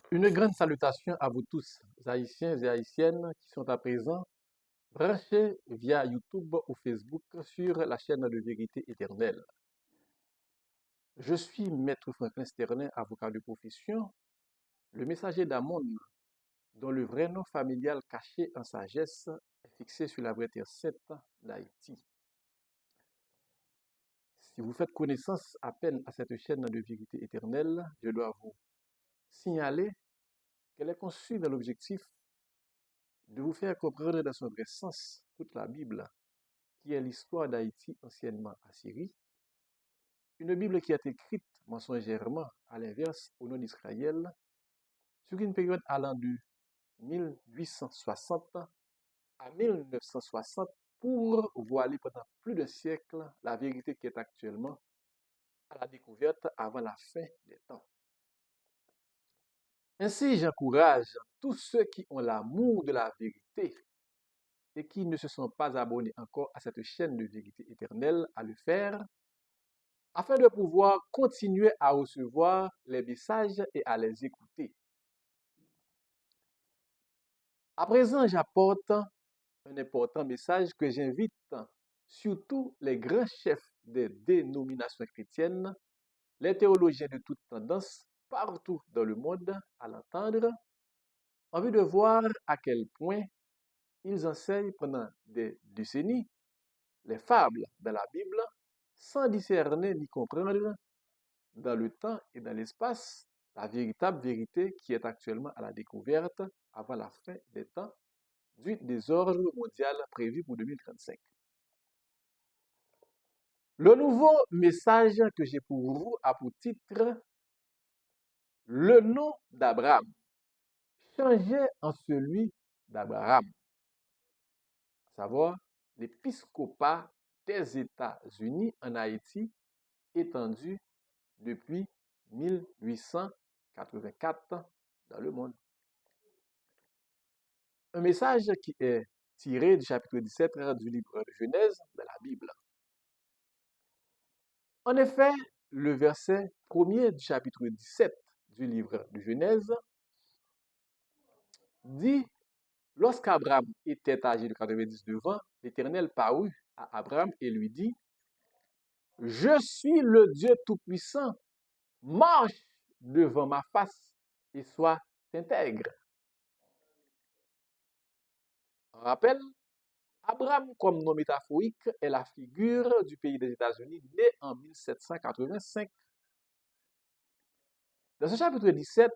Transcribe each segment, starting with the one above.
Une grande salutation à vous tous, Haïtiens et Haïtiennes qui sont à présent branchés via YouTube ou Facebook sur la chaîne de Vérité Éternelle. Je suis Maître Franklin Sterlin, avocat de profession, le messager d'Amon, dont le vrai nom familial caché en sagesse est fixé sur la vraie terre sainte d'Haïti. Si vous faites connaissance à peine à cette chaîne de Vérité Éternelle, je dois vous signaler qu'elle est conçue dans l'objectif de vous faire comprendre dans son vrai sens toute la Bible, qui est l'histoire d'Haïti anciennement Assyrie, une Bible qui est écrite mensongèrement à l'inverse au nom d'Israël sur une période allant de 1860 à 1960 pour voiler pendant plus de siècles la vérité qui est actuellement à la découverte avant la fin des temps. Ainsi, j'encourage tous ceux qui ont l'amour de la vérité et qui ne se sont pas abonnés encore à cette chaîne de vérité éternelle à le faire afin de pouvoir continuer à recevoir les messages et à les écouter. À présent, j'apporte un important message que j'invite surtout les grands chefs des dénominations chrétiennes, les théologiens de toute tendance, partout dans le monde, à l'entendre, en vue de voir à quel point ils enseignent pendant des décennies les fables de la Bible sans discerner ni comprendre dans le temps et dans l'espace la véritable vérité qui est actuellement à la découverte avant la fin des temps du désordre mondial prévu pour 2035. Le nouveau message que j'ai pour vous a pour titre le nom d'Abraham, changé en celui d'Abraham, à savoir l'épiscopat des États-Unis en Haïti étendu depuis 1884 dans le monde. Un message qui est tiré du chapitre 17 du livre de Genèse de la Bible. En effet, le verset premier du chapitre 17 du livre de Genèse dit, lorsqu'Abraham était âgé de 99 ans, l'Éternel parut à Abraham et lui dit, je suis le Dieu Tout-Puissant, marche devant ma face et sois intègre. On rappelle, Abraham, comme nom métaphorique, est la figure du pays des États-Unis né en 1785. Dans ce chapitre 17,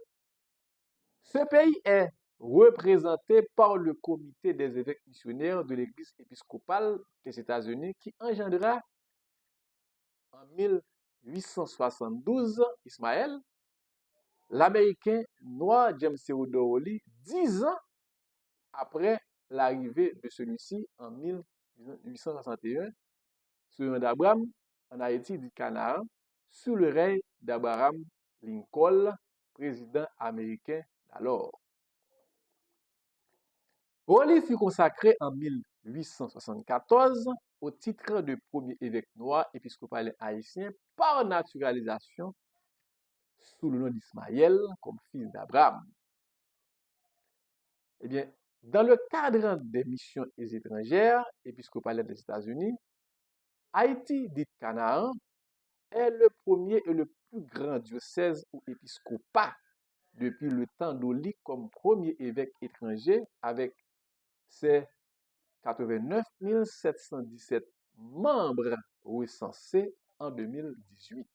ce pays est représenté par le comité des évêques missionnaires de l'Église épiscopale des États-Unis qui engendra en 1872 Ismaël, l'Américain noir James Theodore Lee, 10 ans après l'arrivée de celui-ci en 1861 sur d'Abraham en Haïti du Canaan, sous le règne d'Abraham Lincoln, président américain d'alors. Raleigh fut consacré en 1874 au titre de premier évêque noir épiscopal haïtien par naturalisation sous le nom d'Ismaël comme fils d'Abraham. Eh bien, dans le cadre des missions étrangères épiscopales des États-Unis, Haïti, dit Canaan, est le premier et le plus grand diocèse ou épiscopat depuis le temps d'Oli comme premier évêque étranger avec ses 89 717 membres recensés en 2018.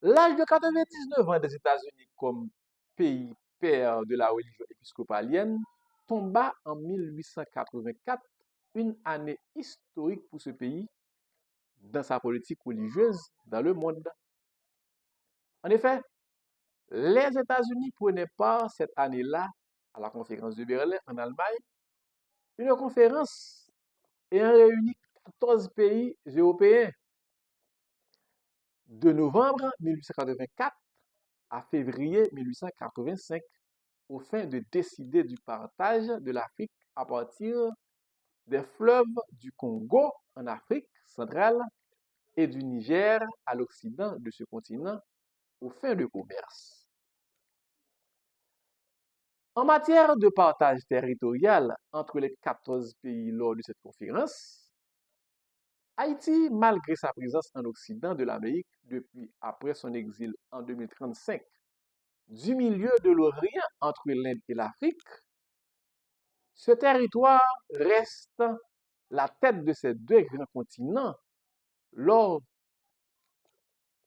L'âge de 99 ans des États-Unis comme pays père de la religion épiscopalienne tomba en 1884, une année historique pour ce pays dans sa politique religieuse dans le monde. En effet, les États-Unis prenaient part cette année-là à la conférence de Berlin en Allemagne, une conférence ayant réuni 14 pays européens de novembre 1884 à février 1885, au fin de décider du partage de l'Afrique à partir des fleuves du Congo en Afrique centrale et du Niger à l'occident de ce continent aux fins de commerce. En matière de partage territorial entre les 14 pays lors de cette conférence, Haïti, malgré sa présence en Occident de l'Amérique depuis après son exil en 2035, du milieu de l'Orient entre l'Inde et l'Afrique, ce territoire reste la tête de ces deux grands continents lors,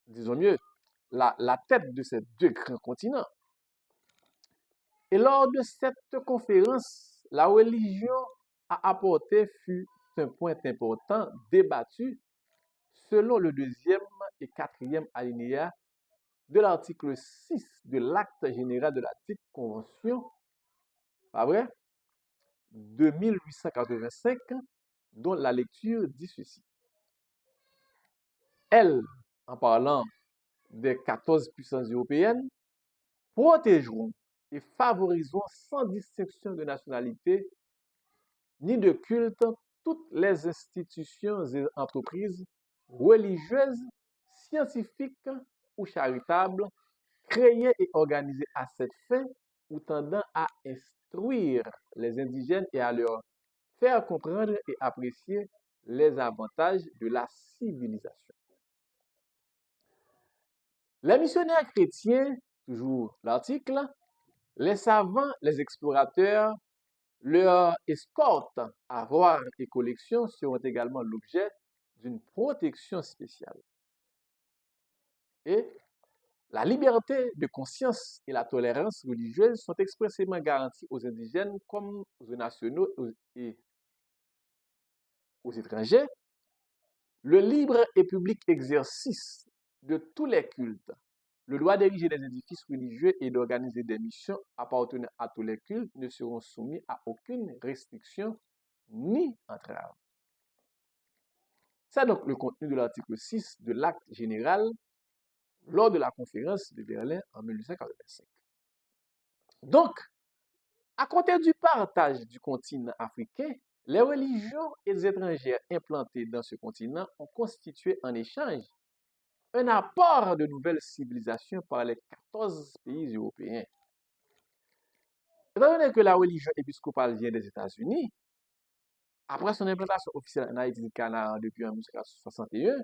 disons mieux, la tête de ces deux grands continents. Et lors de cette conférence, la religion à apporter fut un point important débattu selon le deuxième et quatrième alinéa de l'article 6 de l'acte général de la dite convention, pas vrai, de 1885, dont la lecture dit ceci. Elles, en parlant des 14 puissances européennes, protégeront et favoriseront sans distinction de nationalité ni de culte toutes les institutions et entreprises religieuses, scientifiques ou charitables créées et organisées à cette fin ou tendant à instruire les indigènes et à leur faire comprendre et apprécier les avantages de la civilisation. Les missionnaires chrétiens, toujours l'article, les savants, les explorateurs, leurs escortes, avoirs et collections seront également l'objet d'une protection spéciale. Et la liberté de conscience et la tolérance religieuse sont expressément garanties aux indigènes comme aux nationaux et aux étrangers. Le libre et public exercice de tous les cultes, le droit d'ériger des édifices religieux et d'organiser des missions appartenant à tous les cultes ne seront soumis à aucune restriction ni entrave. C'est donc le contenu de l'article 6 de l'acte général lors de la conférence de Berlin en 1885. Donc, à compter du partage du continent africain, les religions et les étrangères implantés dans ce continent ont constitué en échange un apport de nouvelles civilisations par les 14 pays européens. Étant donné que la religion épiscopale vient des États-Unis, après son implantation officielle en Haïti et Canada depuis 1961,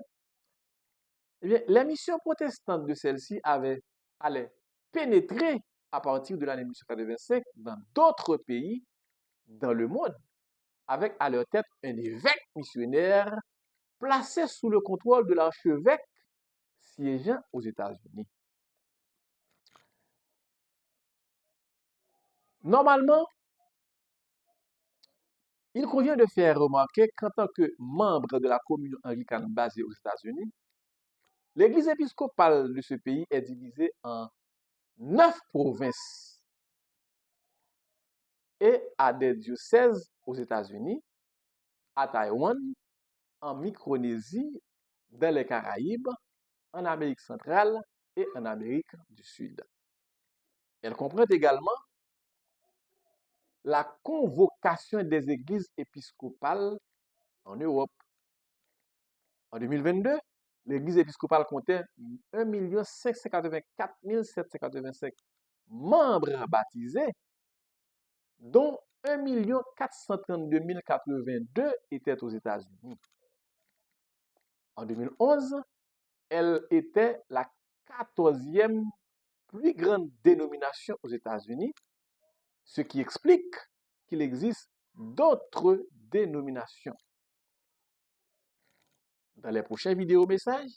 eh bien, les missions protestantes de celle-ci allaient pénétrer à partir de l'année 1885 dans d'autres pays dans le monde, avec à leur tête un évêque missionnaire placé sous le contrôle de l'archevêque siégeant aux États-Unis. Normalement, il convient de faire remarquer qu'en tant que membre de la communion anglicane basée aux États-Unis, l'Église épiscopale de ce pays est divisée en 9 provinces et a des diocèses aux États-Unis, à Taïwan, en Micronésie, dans les Caraïbes, en Amérique centrale et en Amérique du Sud. Elle comprend également la convocation des églises épiscopales en Europe. En 2022, l'église épiscopale comptait 1 584 785 membres baptisés, dont 1 432 082 étaient aux États-Unis. En 2011, elle était la 14e plus grande dénomination aux États-Unis, ce qui explique qu'il existe d'autres dénominations. Dans les prochains vidéos messages,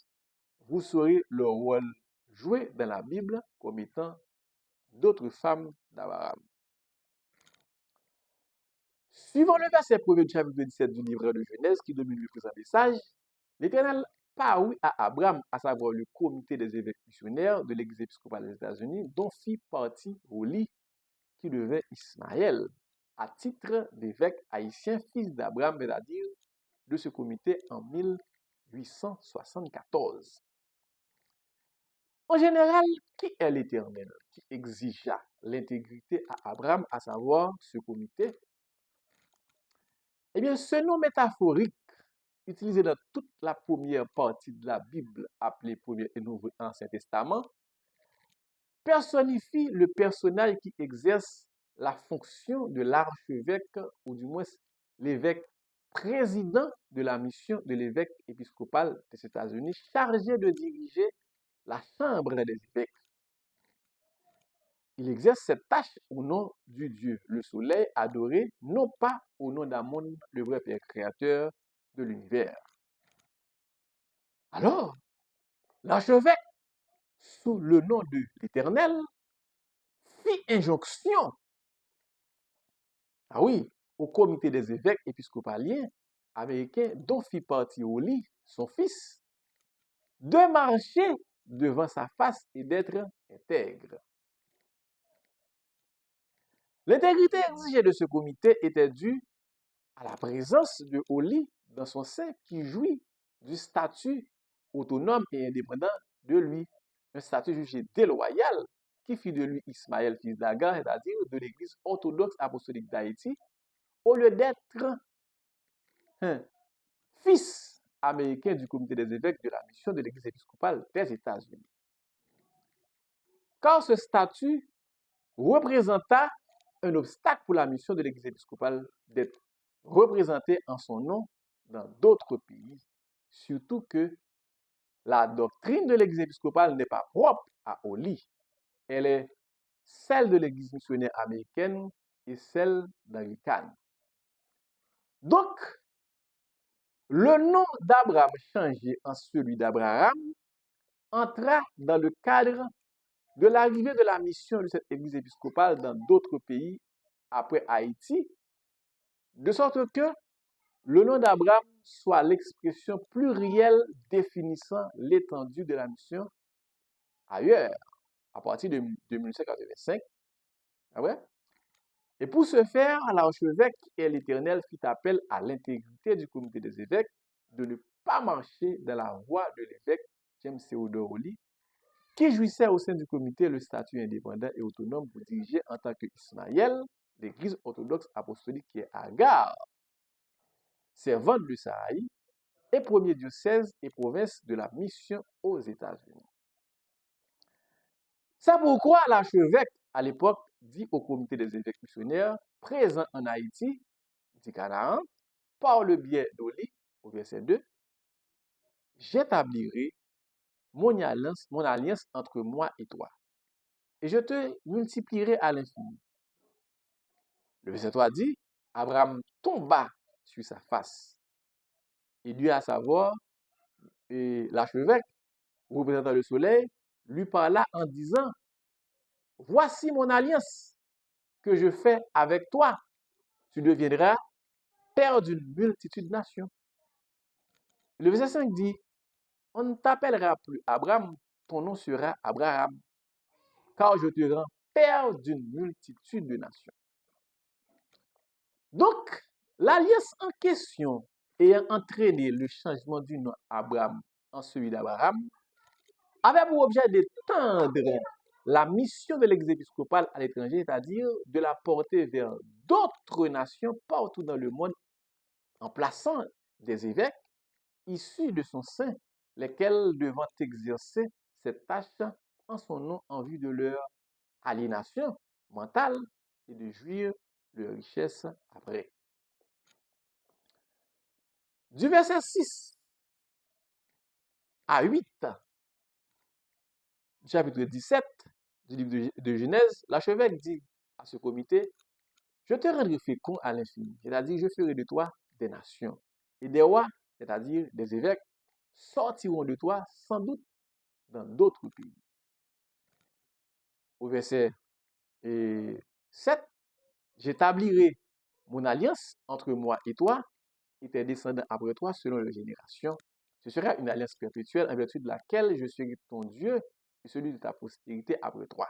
vous saurez le rôle joué dans la Bible comme étant d'autres femmes d'Abraham. Suivant le verset 1er du chapitre 17 du livre de Genèse qui domine le présent message, l'Éternel parut à Abraham, à savoir le comité des évêques missionnaires de l'Église épiscopale des États-Unis, dont fit partie Oli, qui devint Ismaël, à titre d'évêque haïtien, fils d'Abraham, c'est-à-dire de ce comité en 1874. En général, qui est l'Éternel qui exigea l'intégrité à Abraham, à savoir ce comité? Eh bien, ce nom métaphorique, utilisé dans toute la première partie de la Bible, appelée Premier et Nouveau Ancien Testament, personnifie le personnage qui exerce la fonction de l'archevêque, ou du moins l'évêque président de la mission de l'évêque épiscopal des États-Unis, chargé de diriger la chambre des évêques. Il exerce cette tâche au nom du Dieu, le soleil adoré, non pas au nom d'Amon, le vrai Père créateur de l'univers. Alors, l'archevêque, sous le nom de l'Éternel, fit injonction, ah oui, au comité des évêques épiscopaliens américains dont fit partie Oli, son fils, de marcher devant sa face et d'être intègre. L'intégrité exigée de ce comité était due à la présence de Oli dans son sein qui jouit du statut autonome et indépendant de lui, un statut jugé déloyal qui fit de lui Ismaël, fils d'Agar, c'est-à-dire de l'Église orthodoxe apostolique d'Haïti, au lieu d'être un fils américain du comité des évêques de la mission de l'Église épiscopale des États-Unis. Car ce statut représenta un obstacle pour la mission de l'Église épiscopale d'être représentée en son nom dans d'autres pays, surtout que la doctrine de l'Église épiscopale n'est pas propre à Oli. Elle est celle de l'Église missionnaire américaine et celle d'Anglicane. Donc, le nom d'Abraham changé en celui d'Abraham entra dans le cadre de l'arrivée de la mission de cette Église épiscopale dans d'autres pays après Haïti, de sorte que le nom d'Abraham soit l'expression plurielle définissant l'étendue de la mission ailleurs, à partir de 1985. Ah ouais? Et pour ce faire, l'archevêque et l'Éternel fit appel à l'intégrité du comité des évêques de ne pas marcher dans la voie de l'évêque James Theodore Oli, qui jouissait au sein du comité le statut indépendant et autonome pour diriger en tant qu'Ismaël l'Église orthodoxe apostolique qui est Agar, servante de Sahaï et premier diocèse et province de la mission aux États-Unis. C'est pourquoi l'archevêque, à l'époque, dit au comité des évêques missionnaires présents en Haïti, dit Canaan, par le biais d'Oli, au verset 2, j'établirai mon alliance entre moi et toi, et je te multiplierai à l'infini. Le verset 3 dit, Abraham tomba sur sa face. Il lui à savoir, et l'archevêque, représentant le soleil, lui parla en disant, voici mon alliance que je fais avec toi. Tu deviendras père d'une multitude de nations. Le verset 5 dit, on ne t'appellera plus Abraham, ton nom sera Abraham, car je te rends père d'une multitude de nations. Donc, l'alliance en question ayant entraîné le changement du nom Abraham en celui d'Abraham, avait pour objet d'étendre la mission de l'Église épiscopale à l'étranger, c'est-à-dire de la porter vers d'autres nations partout dans le monde, en plaçant des évêques issus de son sein, lesquels devant exercer cette tâche en son nom en vue de leur aliénation mentale et de jouir de leur richesse après. Du verset 6 à 8, du chapitre 17 du livre de Genèse, l'archevêque dit à ce comité, je te rendrai fécond à l'infini, c'est-à-dire je ferai de toi des nations. Et des rois, c'est-à-dire des évêques, sortiront de toi sans doute dans d'autres pays. Au verset 7, j'établirai mon alliance entre moi et toi et tes descendants après toi selon leur génération. Ce sera une alliance perpétuelle en vertu de laquelle je serai ton Dieu et celui de ta postérité après toi.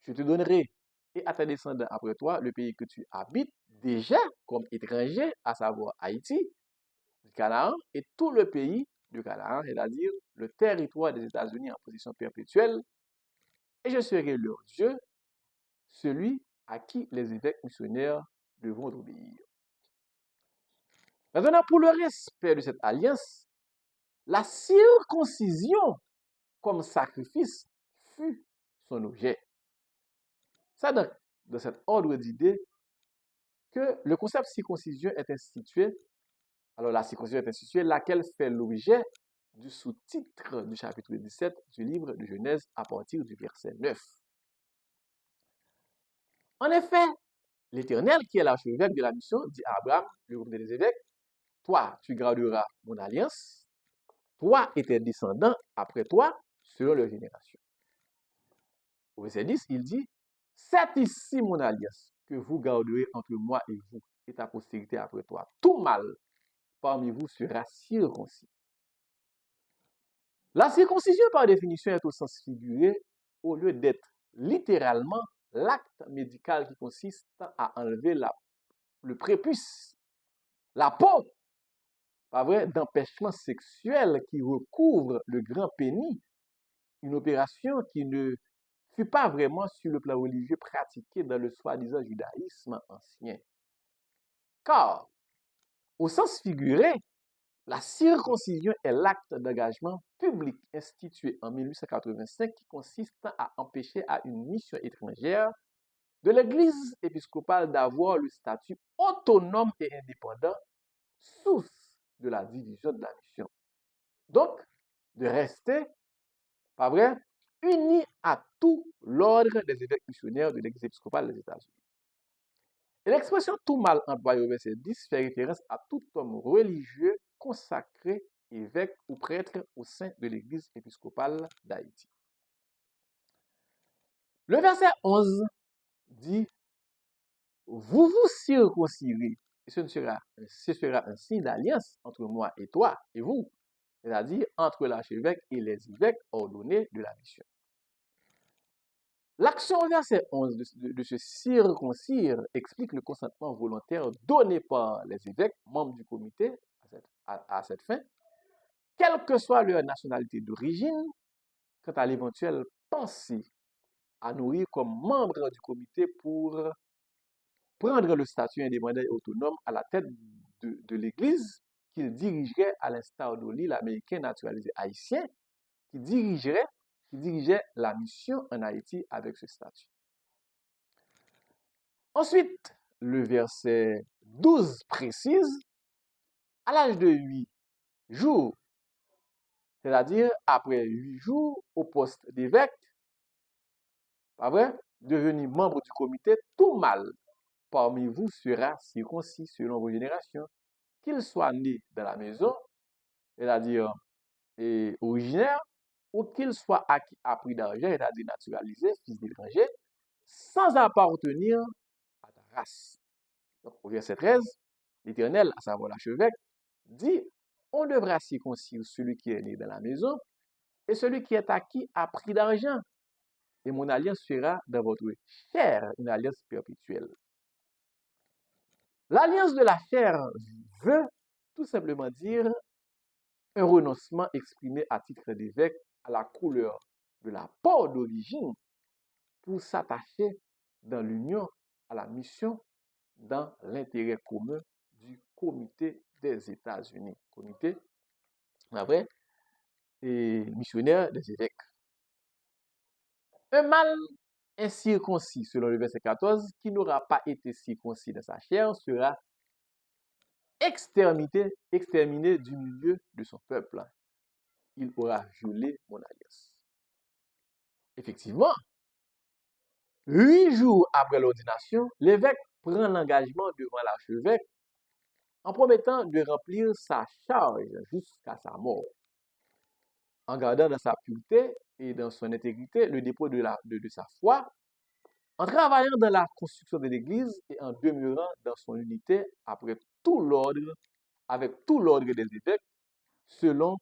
Je te donnerai et à tes descendants après toi le pays que tu habites déjà comme étranger, à savoir Haïti, le Canaan et tout le pays du Canaan, c'est-à-dire le territoire des États-Unis en position perpétuelle, et je serai leur Dieu, celui à qui les évêques missionnaires devront obéir. Maintenant, pour le respect de cette alliance, la circoncision comme sacrifice fut son objet. C'est dans cet ordre d'idées que le concept circoncision est institué. Alors, la circoncision est instituée, laquelle fait l'objet du sous-titre du chapitre 17 du livre de Genèse à partir du verset 9. En effet, l'Éternel, qui est l'archevêque de la mission, dit à Abraham, le groupe des évêques, toi, tu garderas mon alliance, toi et tes descendants après toi, selon leur génération. Au verset 10, il dit, c'est ici mon alliance que vous garderez entre moi et vous et ta postérité après toi. Tout mal parmi vous sera circoncis. La circoncision, par définition, est au sens figuré, au lieu d'être littéralement l'acte médical qui consiste à enlever le prépuce, la peau, pas vrai, d'empêchement sexuel qui recouvre le grand pénis, une opération qui ne fut pas vraiment sur le plan religieux pratiquée dans le soi-disant judaïsme ancien. Car, au sens figuré, la circoncision est l'acte d'engagement public institué en 1885 qui consiste à empêcher à une mission étrangère de l'Église épiscopale d'avoir le statut autonome et indépendant, source de la division de la mission. Donc, de rester, pas vrai, unis à tout l'ordre des évêques missionnaires de l'Église épiscopale des États-Unis. Et l'expression tout mal employée au verset 10 fait référence à tout homme religieux consacré, évêque ou prêtre au sein de l'Église épiscopale d'Haïti. Le verset 11 dit, vous vous circoncirez, et ce sera un signe d'alliance entre moi et toi et vous, c'est-à-dire entre l'archevêque et les évêques ordonnés de la mission. L'action au verset 11 de se circoncire explique le consentement volontaire donné par les évêques, membres du comité, à cette fin, quelle que soit leur nationalité d'origine, quant à l'éventuelle pensée à nourrir comme membre du comité pour prendre le statut indépendant et autonome à la tête de l'Église qu'il dirigerait à l'instar d'Oli, l'Américain naturalisé haïtien, qui dirigeait la mission en Haïti avec ce statut. Ensuite, le verset 12 précise, à l'âge de 8 jours, c'est-à-dire après 8 jours au poste d'évêque, pas vrai, devenu membre du comité, tout mâle parmi vous sera circoncis selon vos générations, qu'il soit né dans la maison, c'est-à-dire originaire, ou qu'il soit acquis à prix d'argent, c'est-à-dire naturalisé, fils d'étranger, sans appartenir à ta race. Donc, au verset 13, l'Éternel, à savoir l'archevêque, dit, on devra circoncire celui qui est né dans la maison et celui qui est acquis à prix d'argent. Et mon alliance sera dans votre chair, une alliance perpétuelle. L'alliance de la chair veut tout simplement dire un renoncement exprimé à titre d'évêque à la couleur de la peau d'origine pour s'attacher dans l'union à la mission dans l'intérêt commun du comité des États-Unis. Comité, après, et missionnaire des évêques. Un mâle incirconcis, selon le verset 14, qui n'aura pas été circoncis dans sa chair, sera exterminé du milieu de son peuple. Il aura violé mon alliance. Effectivement, 8 jours après l'ordination, l'évêque prend l'engagement devant l'archevêque en promettant de remplir sa charge jusqu'à sa mort, en gardant dans sa pureté et dans son intégrité le dépôt de sa foi, en travaillant dans la construction de l'Église et en demeurant dans son unité avec tout l'ordre des évêques, selon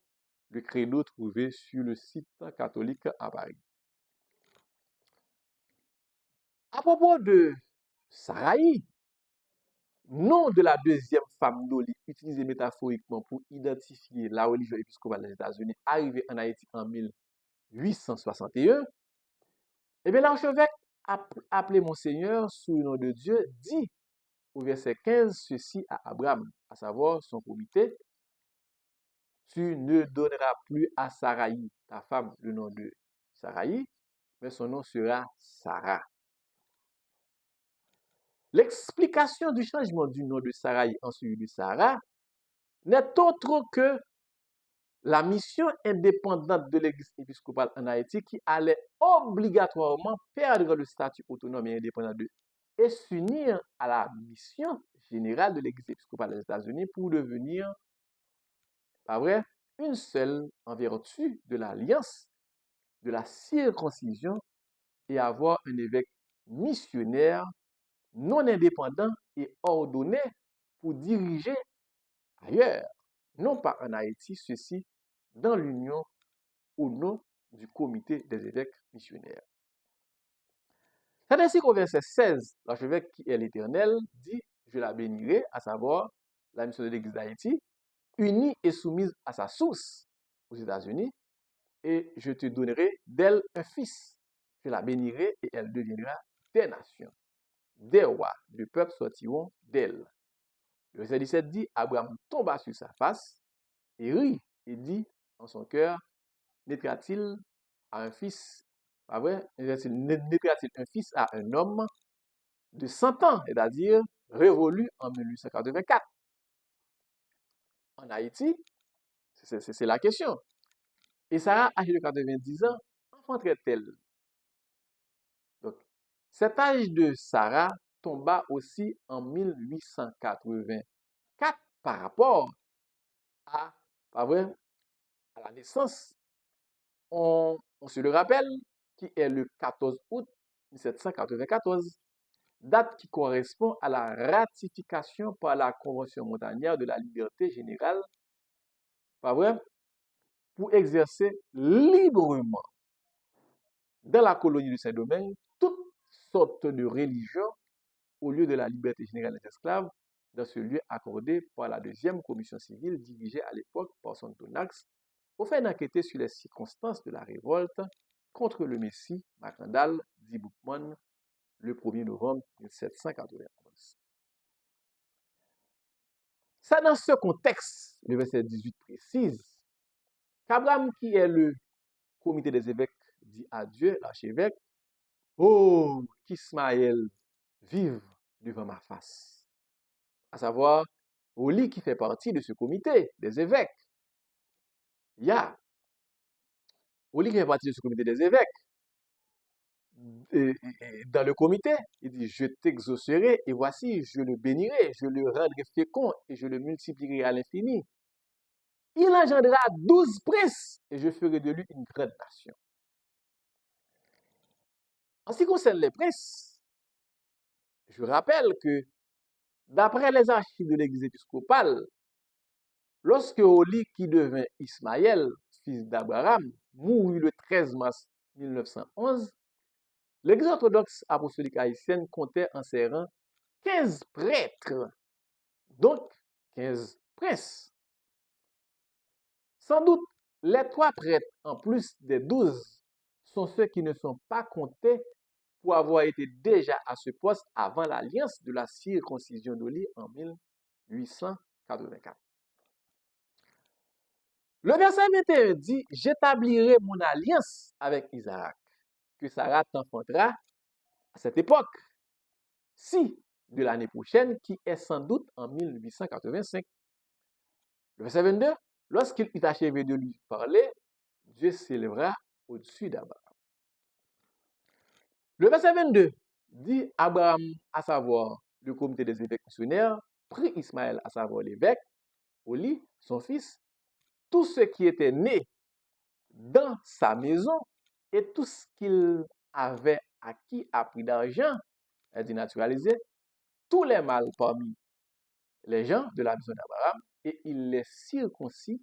le credo trouvé sur le site catholique à Paris. À propos de Saraï, nom de la deuxième femme d'Oli, utilisé métaphoriquement pour identifier la religion épiscopale des États-Unis, arrivée en Haïti en 1861, eh bien l'archevêque appelé Monseigneur sous le nom de Dieu dit au verset 15 ceci à Abraham, à savoir son comité, tu ne donneras plus à Saraï, ta femme, le nom de Saraï, mais son nom sera Sarah. L'explication du changement du nom de Sarai en celui de Sarah n'est autre que la mission indépendante de l'Église épiscopale en Haïti qui allait obligatoirement perdre le statut autonome et indépendant et s'unir à la mission générale de l'Église épiscopale des États-Unis pour devenir, pas vrai, une seule en vertu de l'alliance, de la circoncision et avoir un évêque missionnaire non indépendant et ordonné pour diriger ailleurs, non pas en Haïti, ceci dans l'union au nom du comité des évêques missionnaires. C'est ainsi qu'au verset 16, l'archevêque qui est l'Éternel dit, je la bénirai, à savoir la mission de l'Église d'Haïti, unie et soumise à sa source aux États-Unis, et je te donnerai d'elle un fils. Je la bénirai et elle deviendra des nations. Des rois, des peuples sortiront d'elle. Le verset 17 dit, Abraham tomba sur sa face et rit et dit en son cœur, naîtra-t-il à un fils, pas vrai? Naîtra-t-il un fils à un homme de 100 ans, c'est-à-dire révolu en 1884. En Haïti, c'est la question. Et Sarah, âgée de 90 ans, enfanterait-elle? Donc, cet âge de Sarah tomba aussi en 1884 par rapport à, pas vrai, à la naissance. On se le rappelle, qui est le 14 août 1794, date qui correspond à la ratification par la Convention montagnarde de la liberté générale, pas vrai, pour exercer librement dans la colonie du Saint-Domingue toutes sortes de religions au lieu de la liberté générale des esclaves dans ce lieu accordé par la deuxième commission civile dirigée à l'époque par son Tonax, au fait d'enquêter sur les circonstances de la révolte contre le Messie Macandal dit Boukman le 1er novembre 1791. C'est dans ce contexte, le verset 18 précise, qu'Abraham, qui est le comité des évêques, dit à Dieu, l'archevêque, oh, qu'Ismaël vive devant ma face. À savoir, Oli qui fait partie de ce comité des évêques. Il y a Oli qui fait partie de ce comité des évêques. Dans le comité, il dit, je t'exaucerai et voici, je le bénirai, je le rendrai fécond et je le multiplierai à l'infini. Il engendrera 12 princes et je ferai de lui une grande nation. En ce qui concerne les princes, je rappelle que d'après les archives de l'Église épiscopale, lorsque Oli, qui devint Ismaël, fils d'Abraham, mourut le 13 mars 1911, l'Église orthodoxe apostolique haïtienne comptait en ses rangs 15 prêtres, donc 15 princes. Sans doute, les 3 prêtres, en plus des 12, sont ceux qui ne sont pas comptés pour avoir été déjà à ce poste avant l'alliance de la circoncision d'Oli en 1884. Le verset 21 dit, j'établirai mon alliance avec Isaac, que Sarah t'enfantera à cette époque, si de l'année prochaine, qui est sans doute en 1885. Le verset 22, lorsqu'il eut achevé de lui parler, Dieu s'élèvera au-dessus d'Abraham. Le verset 22 dit, Abraham, à savoir le comité des évêques missionnaires, prit Ismaël, à savoir l'évêque, Oli, son fils, tout ce qui était né dans sa maison et tout ce qu'il avait acquis à prix d'argent, est dénaturalisé, tous les mâles parmi les gens de la maison d'Abraham, et il les circoncis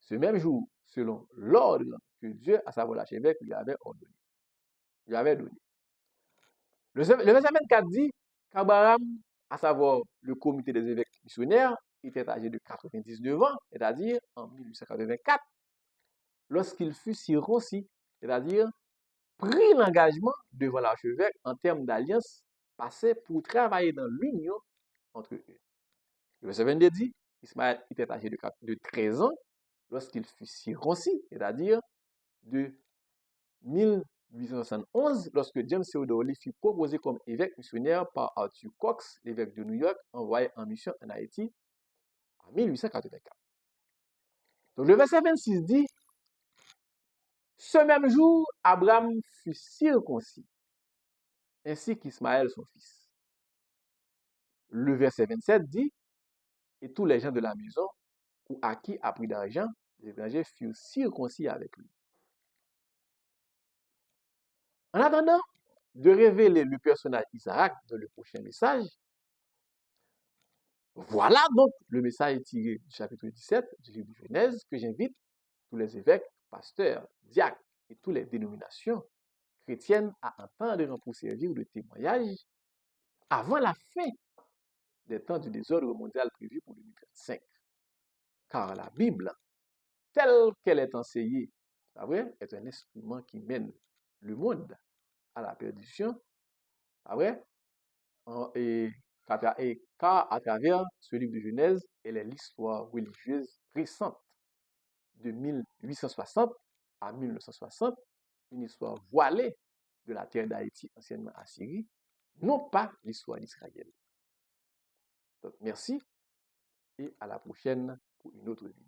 ce même jour, selon l'ordre que Dieu, à savoir l'archevêque, lui avait ordonné, lui avait donné. Le verset 24 dit qu'Abraham, à savoir le comité des évêques missionnaires, était âgé de 99 ans, c'est-à-dire en 1884, lorsqu'il fut circoncis, c'est-à-dire pris l'engagement devant l'archevêque en termes d'alliance passée pour travailler dans l'union entre eux. Le verset 22 dit, Ismaël était âgé de 13 ans lorsqu'il fut circoncis, c'est-à-dire de 1871, lorsque James Theodore Lee fut proposé comme évêque missionnaire par Arthur Cox, l'évêque de New York, envoyé en mission en Haïti en 1884. Donc le verset 26 dit, ce même jour, Abraham fut circoncis, ainsi qu'Ismaël son fils. Le verset 27 dit, et tous les gens de la maison, ou à qui a pris d'argent, les étrangers furent circoncis avec lui. En attendant de révéler le personnage Isaac dans le prochain message, voilà donc le message tiré du chapitre 17 du livre de Genèse que j'invite tous les évêques, pasteurs, diacres et toutes les dénominations chrétiennes à entendre pour servir de témoignage avant la fin des temps du désordre mondial prévu pour 2035. Car la Bible, telle qu'elle est enseignée, est un instrument qui mène le monde à la perdition, et car à travers ce livre de Genèse, elle est l'histoire religieuse récente de 1860 à 1960, une histoire voilée de la terre d'Haïti, anciennement Assyrie, non pas l'histoire d'Israël. Donc merci et à la prochaine pour une autre vidéo.